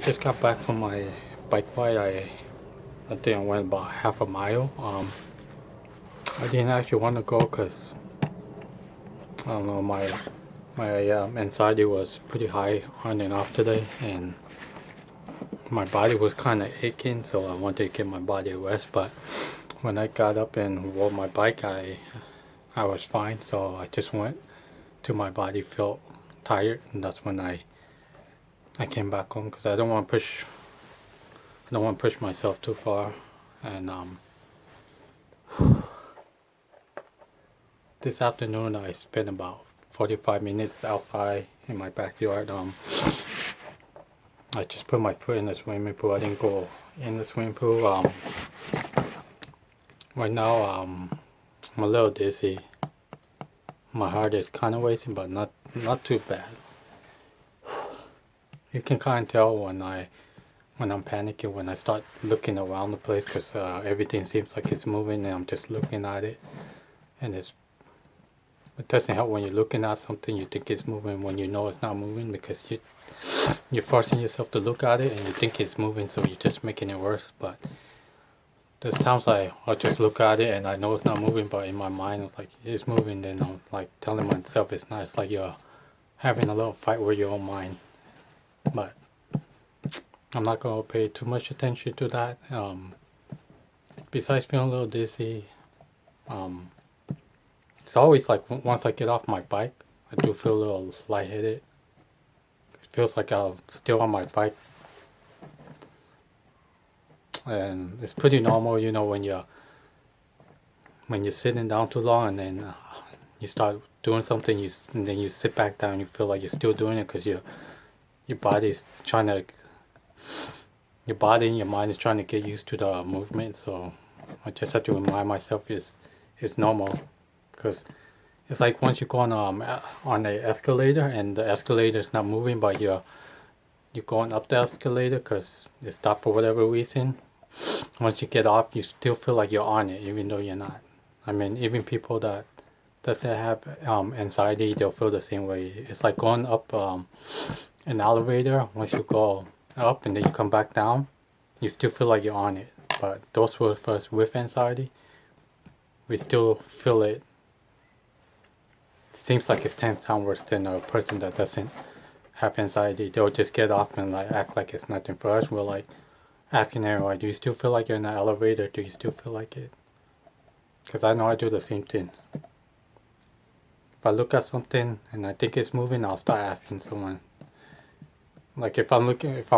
Just got back from my bike ride. I think I went about half a mile. I didn't actually want to go because I don't know, my anxiety was pretty high on and off today, and my body was kind of aching, so I wanted to give my body a rest. But when I got up and rode my bike, I was fine. So I just went till my body felt tired, and that's when I came back home because I don't want to push myself too far. And this afternoon I spent about 45 minutes outside in my backyard. I just put my foot in the swimming pool. I didn't go in the swimming pool. Right now I'm a little dizzy. My heart is kind of racing, but not too bad. You can kind of tell when I'm panicking, when I start looking around the place, because everything seems like it's moving and I'm just looking at it, and it doesn't help when you're looking at something you think it's moving when you know it's not moving, because you're forcing yourself to look at it and you think it's moving, so you're just making it worse. But there's times I'll just look at it and I know it's not moving, but in my mind it's like it's moving, then I'm like telling myself it's not. It's like you're having a little fight with your own mind. But I'm not going to pay too much attention to that. Besides feeling a little dizzy, it's always like once I get off my bike, I do feel a little lightheaded. It feels like I'm still on my bike, and it's pretty normal, when you're sitting down too long and then you start doing something, and then you sit back down, you feel like you're still doing it because your body's trying to, your body and your mind is trying to get used to the movement. So I just have to remind myself it's normal, because it's like once you go on a escalator and the escalator is not moving, but you're going up the escalator because it stopped for whatever reason. Once you get off, you still feel like you're on it, even though you're not. I mean, even people that doesn't have anxiety, they'll feel the same way. It's like going up an elevator. Once you go up and then you come back down, you still feel like you're on it. But those who are first with anxiety, we still feel it. It seems like it's 10 times worse than a person that doesn't have anxiety. They'll just get off and like act like it's nothing. For us, we're like asking everyone, do you still feel like you're in an elevator? Do you still feel like it? Because I know I do the same thing. If I look at something and I think it's moving, I'll start asking someone. Like if I'm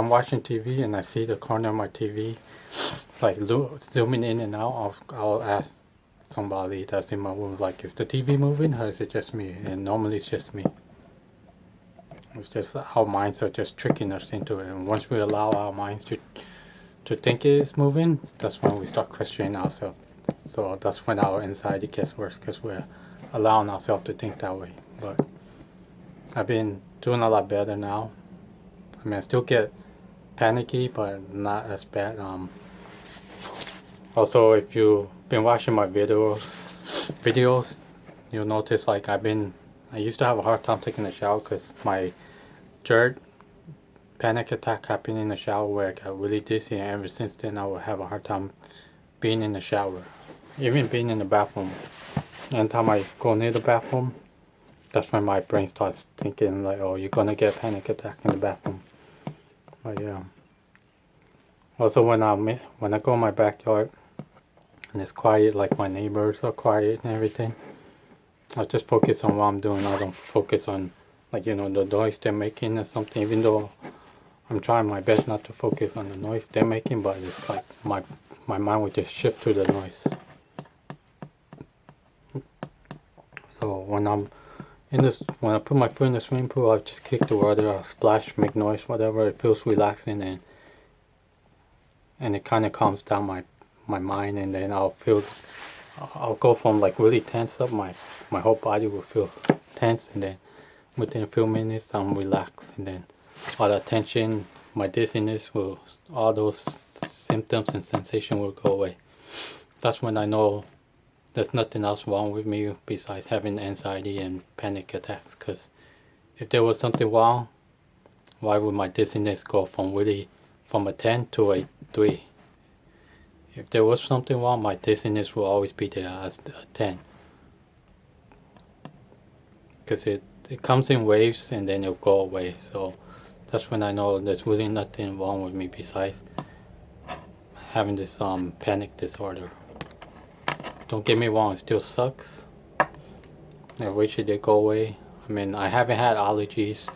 watching TV and I see the corner of my TV, like zooming in and out, I'll ask somebody that's in my room, like, is the TV moving or is it just me? And normally it's just me. It's just our minds are just tricking us into it. And once we allow our minds to think it's moving, that's when we start questioning ourselves. So that's when our anxiety gets worse, because we're allowing ourselves to think that way. But I've been doing a lot better now. I mean, I still get panicky, but not as bad. Also, if you've been watching my videos, you'll notice like I used to have a hard time taking a shower because my third panic attack happened in the shower where I got really dizzy, and ever since then I would have a hard time being in the shower, even being in the bathroom. Anytime I go near the bathroom, that's when my brain starts thinking like, oh, you're gonna get a panic attack in the bathroom. But yeah. Also, when I go in my backyard and it's quiet, like my neighbors are quiet and everything, I just focus on what I'm doing. I don't focus on the noise they're making or something, even though I'm trying my best not to focus on the noise they're making, but it's like my mind would just shift to the noise. So when I put my foot in the swimming pool, I just kick the water, I'll splash, make noise, whatever. It feels relaxing, and it kind of calms down my mind, and then I'll go from like really tense up, my whole body will feel tense, and then within a few minutes I'm relaxed, and then all the tension, my dizziness all those symptoms and sensation will go away. That's when I know there's nothing else wrong with me besides having anxiety and panic attacks. Because if there was something wrong why would my dizziness go from a 10 to a 3? If there was something wrong, my dizziness will always be there as a 10. Because it comes in waves and then it'll go away. So that's when I know there's really nothing wrong with me besides having this panic disorder. Don't get me wrong, it still sucks. I wish it did go away. I mean, I haven't had allergies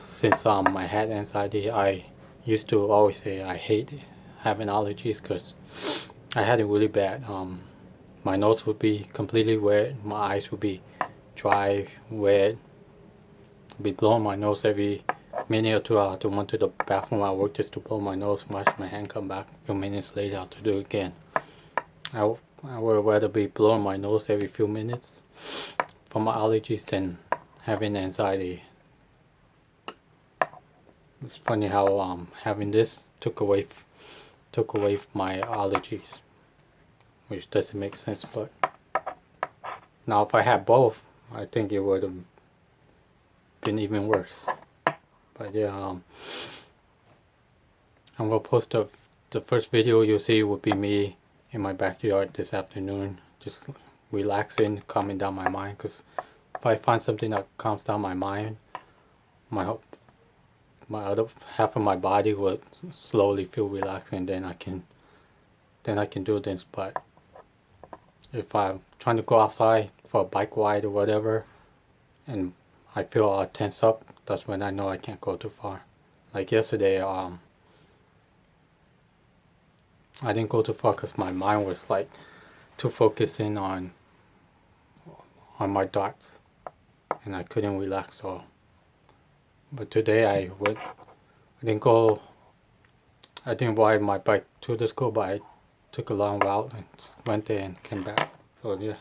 since I had anxiety. I used to always say I hate having allergies because I had it really bad. My nose would be completely wet. My eyes would be dry, wet. I'd be blowing my nose every minute or two. I have to run to the bathroom at work just to blow my nose, wash my hand, come back. A few minutes later, I have to do it again. I would rather be blowing my nose every few minutes for my allergies than having anxiety. It's funny how having this took away my allergies, which doesn't make sense. But now if I had both, I think it would have been even worse. But yeah, I'm gonna post the first video you'll see will be me in my backyard this afternoon, just relaxing, calming down my mind. Because if I find something that calms down my mind, my other half of my body would slowly feel relaxed, and then I can do this. But if I'm trying to go outside for a bike ride or whatever, and I feel tense up, that's when I know I can't go too far. Like yesterday, I didn't go too far because my mind was like too focusing on my thoughts, and I couldn't relax at all. But today I didn't go. I didn't ride my bike to the school, but I took a long route and just went there and came back. So yeah.